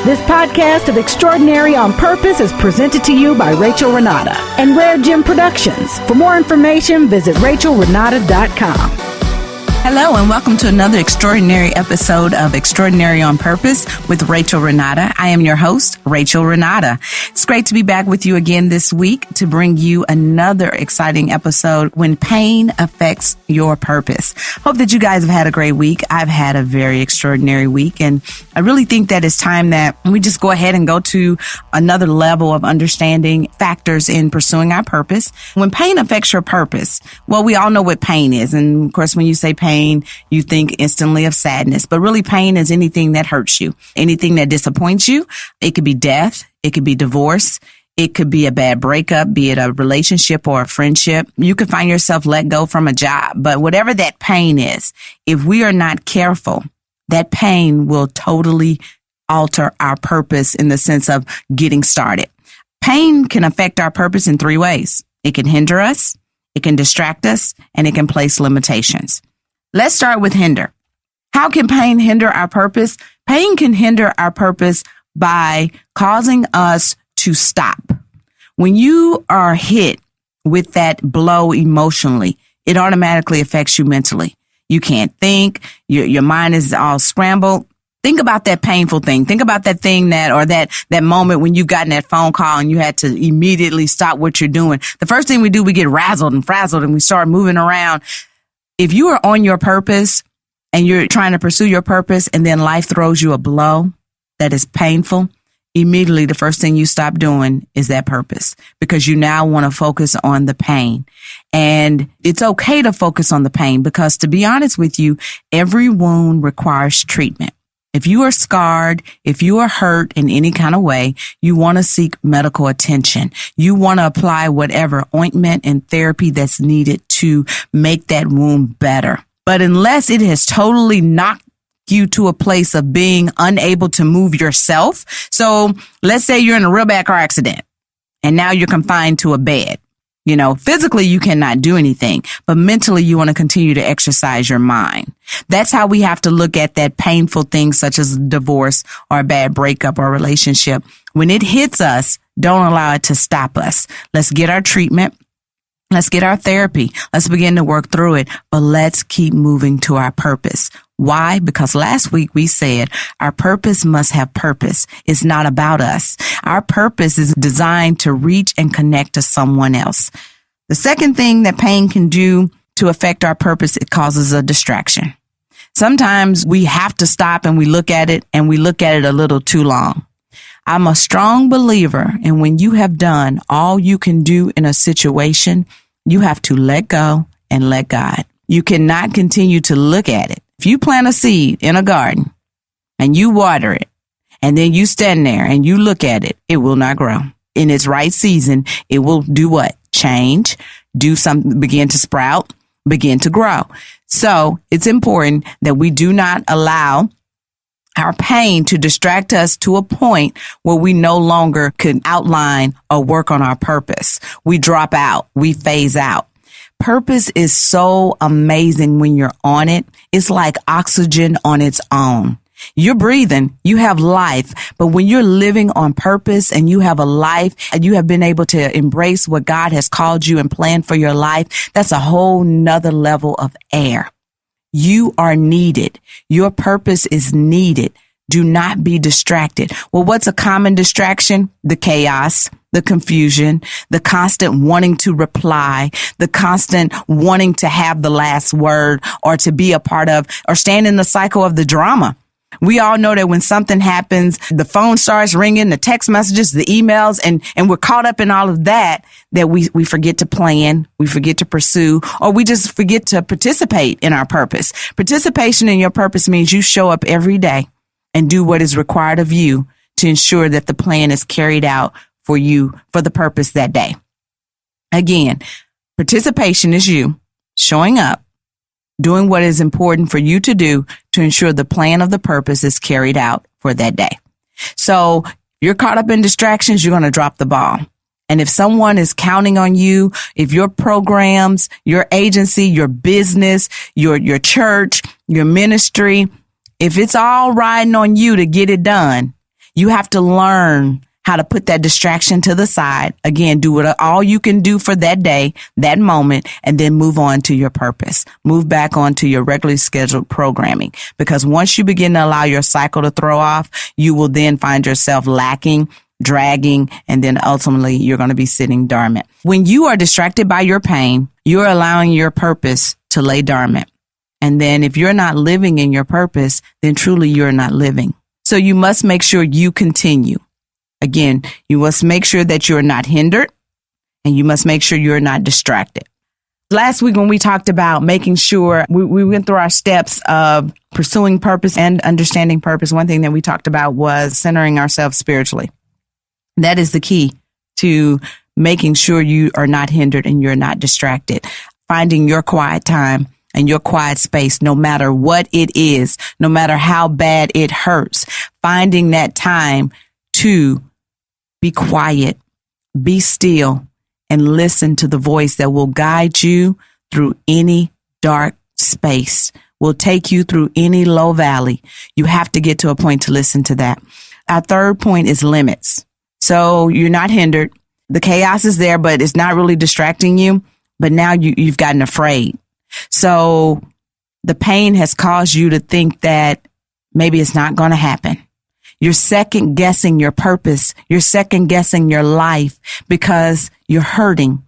This podcast of Extraordinary on Purpose is presented to you by Rachel Renata and RareGem Productions. For more information, visit rachelrenata.com. Hello and welcome to another extraordinary episode of Extraordinary on Purpose with Rachel Renata. I am your host, Rachel Renata. It's great to be back with you again this week to bring you another exciting episode when pain affects your purpose. Hope that you guys have had a great week. I've had a very extraordinary week, and I really think that it's time that we just go ahead and go to another level of understanding factors in pursuing our purpose. When pain affects your purpose, well, we all know what pain is. And of course, when you say pain, you think instantly of sadness, but really pain is anything that hurts you, anything that disappoints you. It could be death. It could be divorce. It could be a bad breakup, be it a relationship or a friendship. You could find yourself let go from a job, but whatever that pain is, if we are not careful, that pain will totally alter our purpose in the sense of getting started. Pain can affect our purpose in three ways. It can hinder us, it can distract us, and it can place limitations. Let's start with hinder. How can pain hinder our purpose? Pain can hinder our purpose by causing us to stop. When you are hit with that blow emotionally, it automatically affects you mentally. You can't think. Your mind is all scrambled. Think about that painful thing. Think about that thing that moment when you got in that phone call and you had to immediately stop what you're doing. The first thing we do, we get razzled and frazzled and we start moving around. If you are on your purpose and you're trying to pursue your purpose and then life throws you a blow that is painful, immediately the first thing you stop doing is that purpose because you now want to focus on the pain. And it's okay to focus on the pain because, to be honest with you, every wound requires treatment. If you are scarred, if you are hurt in any kind of way, you want to seek medical attention. You want to apply whatever ointment and therapy that's needed to make that wound better. But unless it has totally knocked you to a place of being unable to move yourself. So let's say you're in a real bad car accident and now you're confined to a bed. You know, physically you cannot do anything, but mentally you want to continue to exercise your mind. That's how we have to look at that painful thing such as divorce or a bad breakup or relationship. When it hits us, don't allow it to stop us. Let's get our treatment. Let's get our therapy. Let's begin to work through it, but let's keep moving to our purpose. Why? Because last week we said our purpose must have purpose. It's not about us. Our purpose is designed to reach and connect to someone else. The second thing that pain can do to affect our purpose, it causes a distraction. Sometimes we have to stop and we look at it a little too long. I'm a strong believer in when you have done all you can do in a situation, you have to let go and let God. You cannot continue to look at it. If you plant a seed in a garden and you water it and then you stand there and you look at it, it will not grow. In its right season, it will do what? Change, do something, begin to sprout, begin to grow. So it's important that we do not allow our pain to distract us to a point where we no longer can outline or work on our purpose. We drop out, we phase out. Purpose is so amazing when you're on it. It's like oxygen on its own. You're breathing, you have life, but when you're living on purpose and you have a life and you have been able to embrace what God has called you and planned for your life, that's a whole nother level of air. You are needed. Your purpose is needed. Do not be distracted. Well, what's a common distraction? The chaos, the confusion, the constant wanting to reply, the constant wanting to have the last word or to be a part of or stand in the cycle of the drama. We all know that when something happens, the phone starts ringing, the text messages, the emails, and we're caught up in all of that we forget to plan, we forget to pursue, or we just forget to participate in our purpose. Participation in your purpose means you show up every day and do what is required of you to ensure that the plan is carried out for you for the purpose that day. Again, participation is you showing up, doing what is important for you to do to ensure the plan of the purpose is carried out for that day. So if you're caught up in distractions, you're going to drop the ball. And if someone is counting on you, if your programs, your agency, your business, your church, your ministry, if it's all riding on you to get it done, You have to learn how to put that distraction to the side. Again, do all you can do for that day, that moment, and then move on to your purpose. Move back on to your regularly scheduled programming. Because once you begin to allow your cycle to throw off, you will then find yourself lacking, dragging, and then ultimately you're going to be sitting dormant. When you are distracted by your pain, you're allowing your purpose to lay dormant. And then if you're not living in your purpose, then truly you're not living. So you must make sure you continue. Again, you must make sure that you're not hindered, and you must make sure you're not distracted. Last week when we talked about making sure, we went through our steps of pursuing purpose and understanding purpose. One thing that we talked about was centering ourselves spiritually. That is the key to making sure you are not hindered and you're not distracted. Finding your quiet time and your quiet space, no matter what it is, no matter how bad it hurts. Finding that time to be quiet, be still, and listen to the voice that will guide you through any dark space, will take you through any low valley. You have to get to a point to listen to that. Our third point is limits. So you're not hindered. The chaos is there, but it's not really distracting you. But now you've gotten afraid. So the pain has caused you to think that maybe it's not going to happen. You're second guessing your purpose. You're second guessing your life because you're hurting.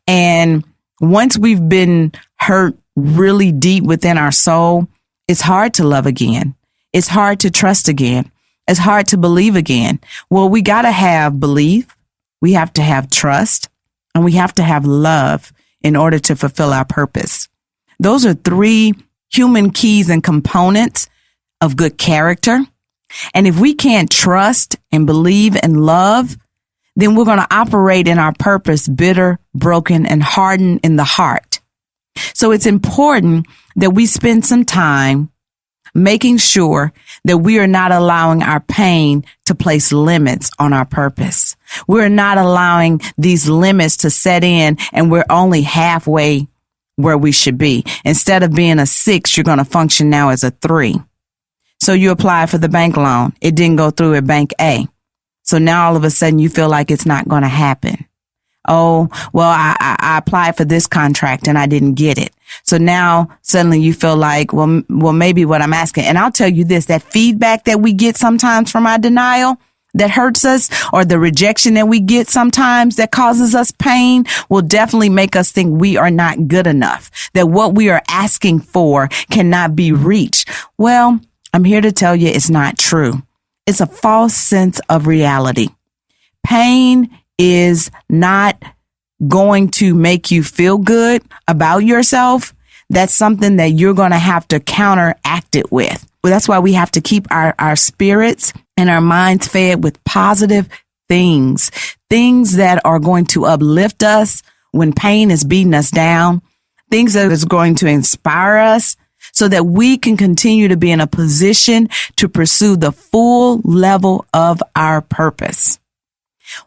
And once we've been hurt really deep within our soul, it's hard to love again. It's hard to trust again. It's hard to believe again. Well, we got to have belief. We have to have trust, and we have to have love in order to fulfill our purpose. Those are three human keys and components of good character. And if we can't trust and believe and love, then we're going to operate in our purpose bitter, broken, and hardened in the heart. So it's important that we spend some time making sure that we are not allowing our pain to place limits on our purpose. We're not allowing these limits to set in and we're only halfway where we should be. Instead of being a 6, you're going to function now as a 3. So you apply for the bank loan. It didn't go through at Bank A. So now all of a sudden you feel like it's not going to happen. Oh, well, I applied for this contract and I didn't get it. So now suddenly you feel like, well, maybe what I'm asking. And I'll tell you this, that feedback that we get sometimes from our denial that hurts us, or the rejection that we get sometimes that causes us pain, will definitely make us think we are not good enough, that what we are asking for cannot be reached. Well, I'm here to tell you it's not true. It's a false sense of reality. Pain is not going to make you feel good about yourself. That's something that you're going to have to counteract it with. Well, that's why we have to keep our spirits and our minds fed with positive things that are going to uplift us when pain is beating us down, things that is going to inspire us so that we can continue to be in a position to pursue the full level of our purpose.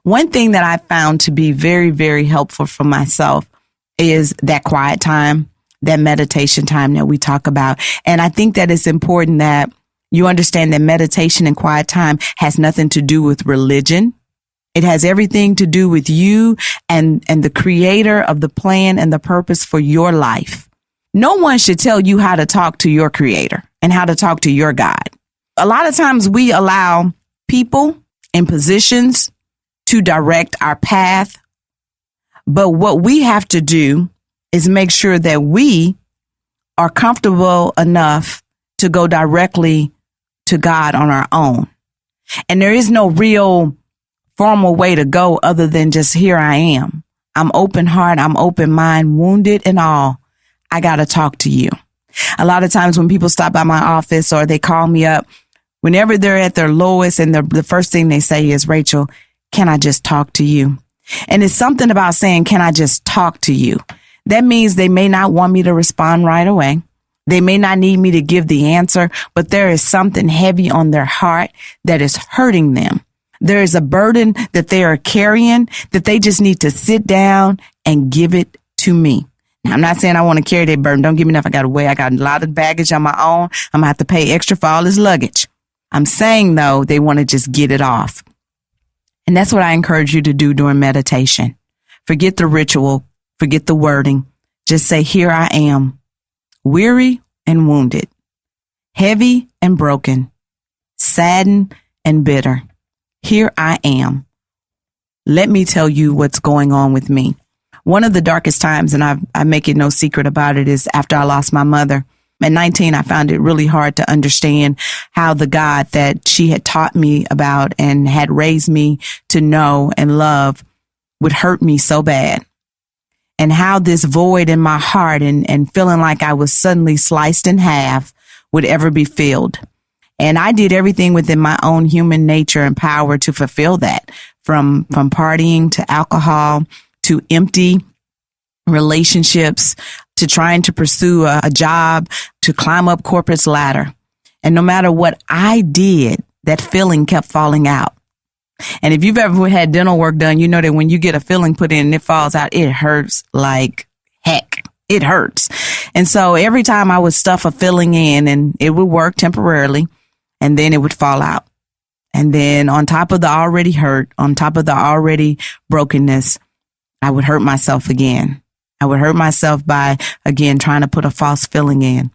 One thing that I found to be very, very helpful for myself is that quiet time, that meditation time that we talk about. And I think that it's important that you understand that meditation and quiet time has nothing to do with religion. It has everything to do with you and the creator of the plan and the purpose for your life. No one should tell you how to talk to your creator and how to talk to your God. A lot of times we allow people in positions to direct our path. But what we have to do is make sure that we are comfortable enough to go directly to God on our own. And there is no real formal way to go other than just, here I am. I'm open heart. I'm open mind, wounded and all. I got to talk to you. A lot of times when people stop by my office or they call me up, whenever they're at their lowest, and the first thing they say is, Rachel, can I just talk to you? And it's something about saying, can I just talk to you? That means they may not want me to respond right away. They may not need me to give the answer, but there is something heavy on their heart that is hurting them. There is a burden that they are carrying that they just need to sit down and give it to me. Now, I'm not saying I want to carry that burden. Don't give me enough. I got a lot of baggage on my own. I'm going to have to pay extra for all this luggage. I'm saying, though, they want to just get it off. And that's what I encourage you to do during meditation. Forget the ritual, forget the wording. Just say, here I am, weary and wounded, heavy and broken, saddened and bitter. Here I am. Let me tell you what's going on with me. One of the darkest times, and I make it no secret about it, is after I lost my mother. At 19, I found it really hard to understand how the God that she had taught me about and had raised me to know and love would hurt me so bad. And how this void in my heart and feeling like I was suddenly sliced in half would ever be filled. And I did everything within my own human nature and power to fulfill that, from partying to alcohol to empty relationships to trying to pursue a job, to climb up corporate's ladder. And no matter what I did, that feeling kept falling out. And if you've ever had dental work done, you know that when you get a filling put in and it falls out, it hurts like heck. It hurts. And so every time I would stuff a filling in, and it would work temporarily, and then it would fall out. And then on top of the already hurt, on top of the already brokenness, I would hurt myself again. I would hurt myself by, again, trying to put a false filling in.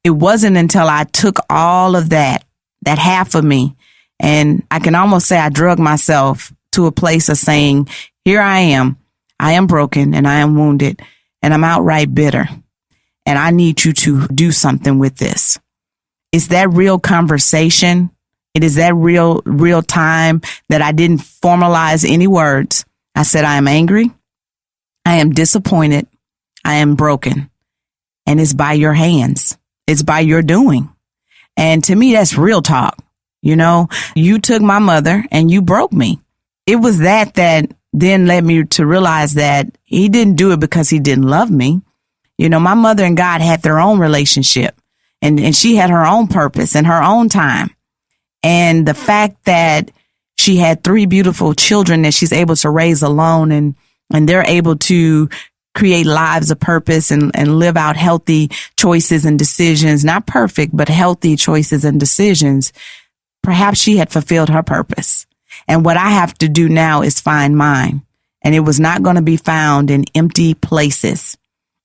It wasn't until I took all of that half of me, and I can almost say I drug myself to a place of saying, here I am broken and I am wounded and I'm outright bitter. And I need you to do something with this. It's that real conversation. It is that real time that I didn't formalize any words. I said, I am angry. I am disappointed. I am broken. And it's by your hands. It's by your doing. And to me, that's real talk. You know, you took my mother and you broke me. It was that then led me to realize that he didn't do it because he didn't love me. You know, my mother and God had their own relationship, and she had her own purpose and her own time. And the fact that she had 3 beautiful children that she's able to raise alone, and they're able to create lives of purpose and live out healthy choices and decisions, not perfect, but healthy choices and decisions. Perhaps she had fulfilled her purpose. And what I have to do now is find mine. And it was not going to be found in empty places.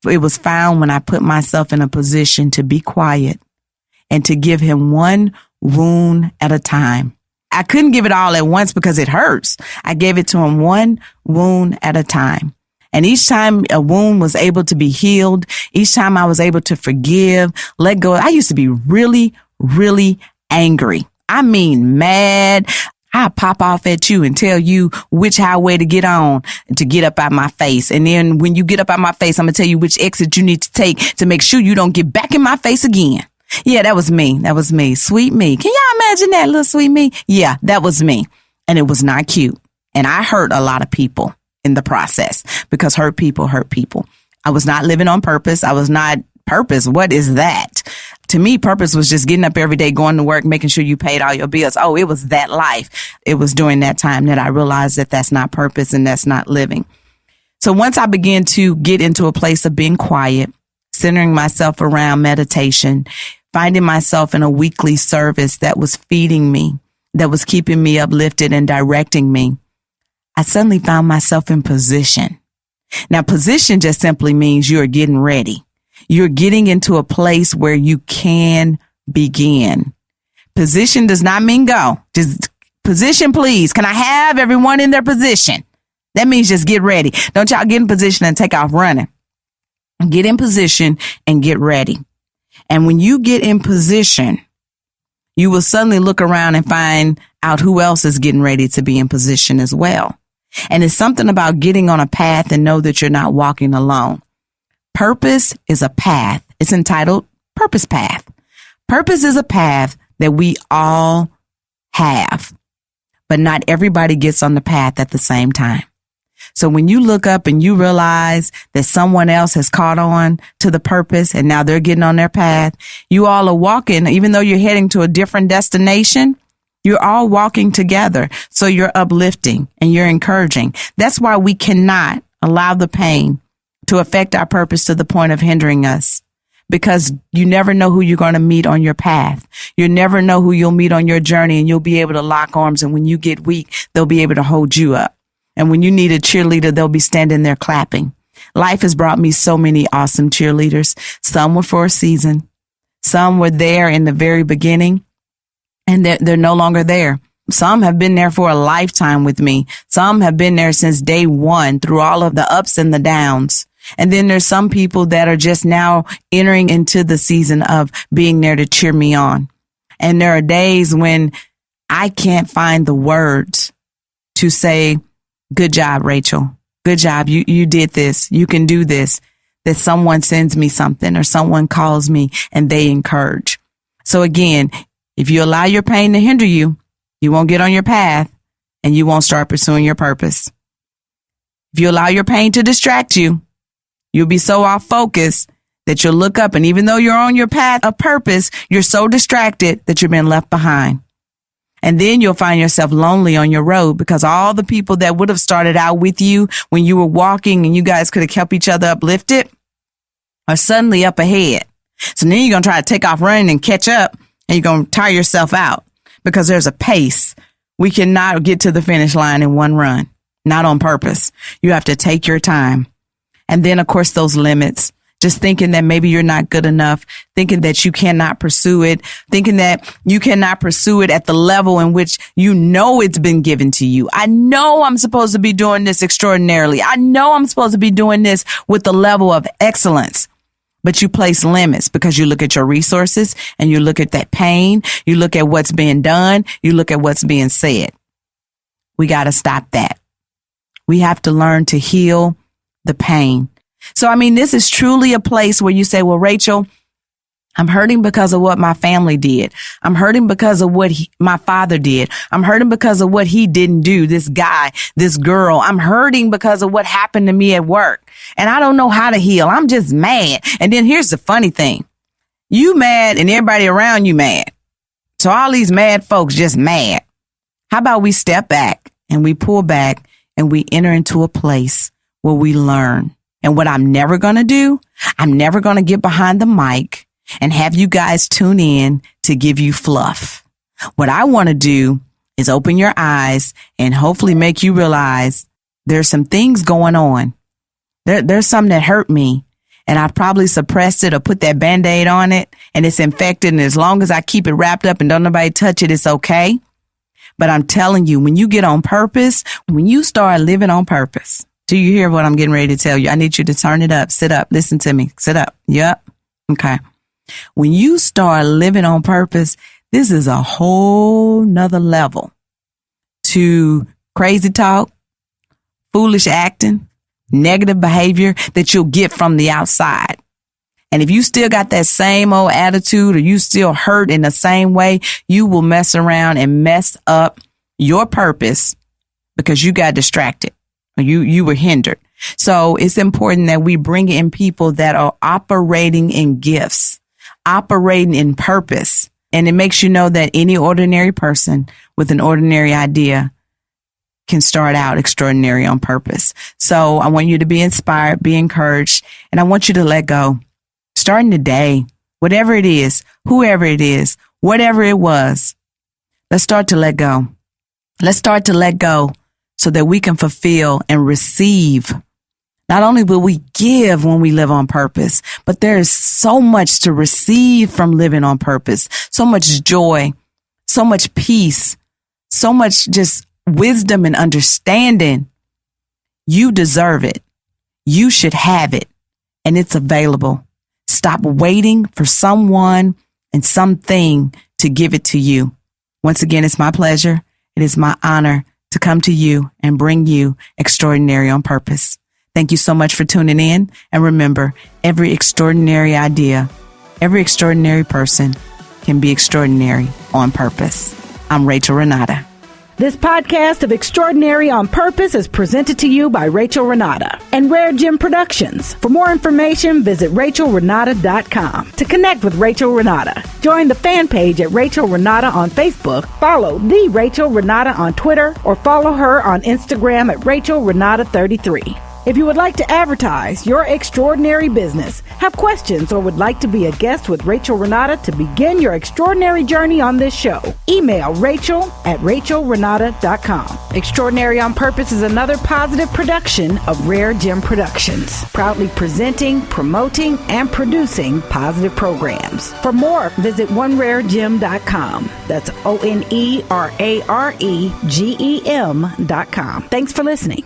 It was found when I put myself in a position to be quiet and to give him one wound at a time. I couldn't give it all at once because it hurts. I gave it to him one wound at a time. And each time a wound was able to be healed, each time I was able to forgive, let go. I used to be really, really angry. I mean, mad. I pop off at you and tell you which highway to get on to get up out my face. And then when you get up out my face, I'm going to tell you which exit you need to take to make sure you don't get back in my face again. Yeah, that was me. That was me. Sweet me. Can y'all imagine that, little sweet me? Yeah, that was me. And it was not cute. And I hurt a lot of people in the process, because hurt people hurt people. I was not living on purpose. I was not purpose. What is that? To me, purpose was just getting up every day, going to work, making sure you paid all your bills. Oh, it was that life. It was during that time that I realized that that's not purpose and that's not living. So once I began to get into a place of being quiet, centering myself around meditation, finding myself in a weekly service that was feeding me, that was keeping me uplifted and directing me, I suddenly found myself in position. Now, position just simply means you're getting ready. You're getting into a place where you can begin. Position does not mean go. Just position, please. Can I have everyone in their position? That means just get ready. Don't y'all get in position and take off running. Get in position and get ready. And when you get in position, you will suddenly look around and find out who else is getting ready to be in position as well. And it's something about getting on a path and know that you're not walking alone. Purpose is a path. It's entitled Purpose Path. Purpose is a path that we all have, but not everybody gets on the path at the same time. So when you look up and you realize that someone else has caught on to the purpose and now they're getting on their path, you all are walking, even though you're heading to a different destination, you're all walking together. So you're uplifting and you're encouraging. That's why we cannot allow the pain to affect our purpose to the point of hindering us, because you never know who you're going to meet on your path. You never know who you'll meet on your journey, and you'll be able to lock arms. And when you get weak, they'll be able to hold you up. And when you need a cheerleader, they'll be standing there clapping. Life has brought me so many awesome cheerleaders. Some were for a season. Some were there in the very beginning, and they're no longer there. Some have been there for a lifetime with me. Some have been there since day one through all of the ups and the downs. And then there's some people that are just now entering into the season of being there to cheer me on. And there are days when I can't find the words to say, good job, Rachel. Good job. You did this. You can do this. That someone sends me something or someone calls me and they encourage. So again, if you allow your pain to hinder you, you won't get on your path and you won't start pursuing your purpose. If you allow your pain to distract you, you'll be so off focus that you'll look up, and even though you're on your path of purpose, you're so distracted that you've been left behind. And then you'll find yourself lonely on your road because all the people that would have started out with you when you were walking and you guys could have kept each other uplifted are suddenly up ahead. So then you're going to try to take off running and catch up, and you're going to tire yourself out because there's a pace. We cannot get to the finish line in one run, not on purpose. You have to take your time. And then, of course, those limits, just thinking that maybe you're not good enough, thinking that you cannot pursue it, thinking that you cannot pursue it at the level in which you know it's been given to you. I know I'm supposed to be doing this extraordinarily. I know I'm supposed to be doing this with the level of excellence. But you place limits because you look at your resources and you look at that pain. You look at what's being done. You look at what's being said. We got to stop that. We have to learn to heal the pain. So, I mean, this is truly a place where you say, well, Rachel, I'm hurting because of what my family did. I'm hurting because of what my father did. I'm hurting because of what he didn't do, this guy, this girl. I'm hurting because of what happened to me at work. And I don't know how to heal. I'm just mad. And then here's the funny thing. You mad and everybody around you mad. So all these mad folks just mad. How about we step back and we pull back and we enter into a place where we learn. And what I'm never going to do, I'm never going to get behind the mic and have you guys tune in to give you fluff. What I want to do is open your eyes and hopefully make you realize there's some things going on. There's something that hurt me, and I probably suppressed it or put that Band-Aid on it, and it's infected. And as long as I keep it wrapped up and don't nobody touch it, it's okay. But I'm telling you, when you get on purpose, when you start living on purpose, do you hear what I'm getting ready to tell you? I need you to turn it up. Sit up. Listen to me. Sit up. Yep. Okay. When you start living on purpose, this is a whole nother level to crazy talk, foolish acting, negative behavior that you'll get from the outside. And if you still got that same old attitude or you still hurt in the same way, you will mess around and mess up your purpose because you got distracted. You were hindered. So it's important that we bring in people that are operating in gifts, operating in purpose. And it makes you know that any ordinary person with an ordinary idea can start out extraordinary on purpose. So I want you to be inspired, be encouraged, and I want you to let go. Starting today, whatever it is, whoever it is, whatever it was, let's start to let go. Let's start to let go so that we can fulfill and receive. Not only will we give when we live on purpose, but there is so much to receive from living on purpose. So much joy, so much peace, so much just wisdom and understanding. You deserve it. You should have it. And it's available. Stop waiting for someone and something to give it to you. Once again, it's my pleasure. It is my honor to come to you and bring you Extraordinary on Purpose. Thank you so much for tuning in. And remember, every extraordinary idea, every extraordinary person can be extraordinary on purpose. I'm Rachel Renata. This podcast of Extraordinary on Purpose is presented to you by Rachel Renata and RareGem Productions. For more information, visit RachelRenata.com. To connect with Rachel Renata, join the fan page at Rachel Renata on Facebook, follow the Rachel Renata on Twitter, or follow her on Instagram at Rachel Renata 33. If you would like to advertise your extraordinary business, have questions, or would like to be a guest with Rachel Renata to begin your extraordinary journey on this show, email Rachel@RachelRenata.com. Extraordinary on Purpose is another positive production of RareGem Productions, proudly presenting, promoting, and producing positive programs. For more, visit OneRareGem.com. That's OneRaregem.com. Thanks for listening.